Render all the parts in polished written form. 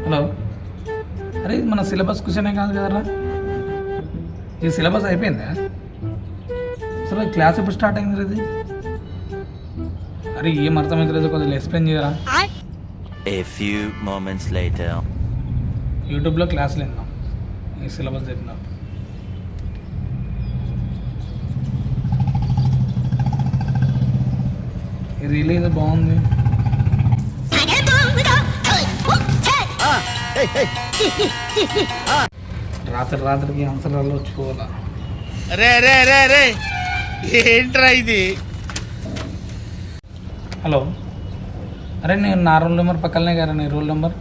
Hello, అరే ఇది మన సిలబస్ క్వశ్చనే కాదు కదరా. ఈ సిలబస్ అయిపోయిందా? అసలు క్లాస్ ఎప్పుడు స్టార్ట్ అయింది ఇది? అరే ఏం అర్థమవుతలేదు, కొద్దిగా ఎక్స్ప్లెయిన్ చేయరా. A few moments later. యూట్యూబ్లో క్లాసులు విన్నాం, ఈ సిలబస్ చెప్పినాం. ఈ రీల్ ఏదో బాగుంది. రాత్రికి ఆన్సర్లలో వచ్చిపోవాలా. రే రే రే రే ఏంట్రా ఇది? హలో, అరే నేను నా రోల్ నెంబర్ పక్కనే కదా, నీ రోల్ నెంబర్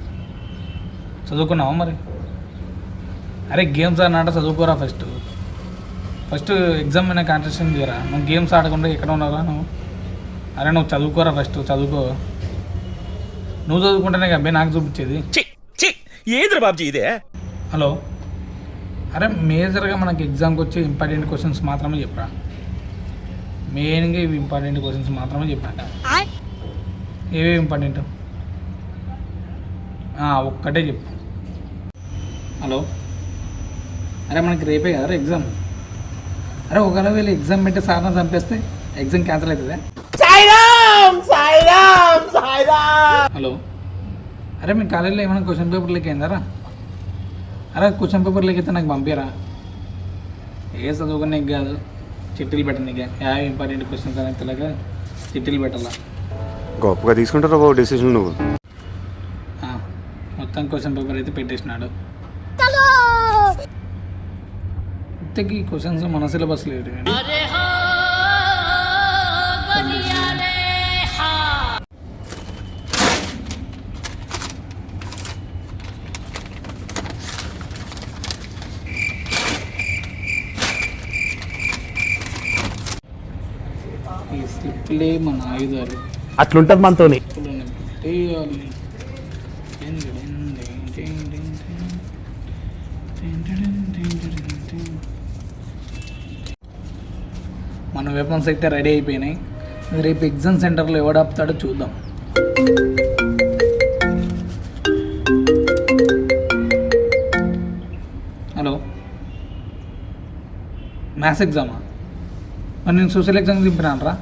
చదువుకున్నావా మరి? అరే గేమ్స్ అన్నట్టు చదువుకోరా. ఫస్ట్ ఎగ్జామ్ మీద కాన్సన్ట్రేషన్ చేయరా. నువ్వు గేమ్స్ ఆడకుండా ఎక్కడ ఉన్నారా నువ్వు? అరే నువ్వు చదువుకోరా, ఫస్ట్ చదువుకో. నువ్వు చదువుకుంటేనే కదా నాకు చూపించేది. ఏదిరా బాబ్జీ ఇదే? హలో, అరే మేజర్గా మనకి ఎగ్జామ్కి వచ్చే ఇంపార్టెంట్ క్వశ్చన్స్ మాత్రమే చెప్పరా. మెయిన్గా ఇవి ఇంపార్టెంట్ క్వశ్చన్స్ మాత్రమే చెప్పాక. ఏవి ఇంపార్టెంట్ ఒక్కటే చెప్పు. హలో, అరే మనకి రేపే కదా ఎగ్జామ్. అరే ఒకవేళ వీళ్ళు ఎగ్జామ్ పెట్టి సాధన చంపేస్తే ఎగ్జామ్ క్యాన్సిల్ అవుతుందా? హలో, అరే మీ కాలేజీలో ఏమైనా క్వశ్చన్ పేపర్ లీక్ అయిందారా? అరే క్వశ్చన్ పేపర్ లీక్ అయితే నాకు పంపిరా. ఏ చదువుకునే కాదు, చిట్టీలు పెట్టనీకే. యాభై ఇంపార్టెంట్ క్వశ్చన్స్ అనేది తెలియక చిట్టీలు పెట్టాలా. గొప్పగా తీసుకుంటారా బాబు డెసిషన్ నువ్వు. మొత్తం క్వశ్చన్ పేపర్ అయితే పెట్టేసినాడు. ఇంతకీ క్వశ్చన్స్ మన సిలబస్ లేదు. ఈ స్లిప్లే మన ఆయుధాలు. అట్లుంటది మనతోని. పెట్టేయాలి. మన వెపన్స్ అయితే రెడీ అయిపోయినాయి. రేపు ఎగ్జామ్ సెంటర్లో ఎవడు ఆపుతాడో చూద్దాం. హలో, మ్యాథ్స్ ఎగ్జామా? మరి నేను సోషల్ ఎగ్జామ్ దింపినాను రా.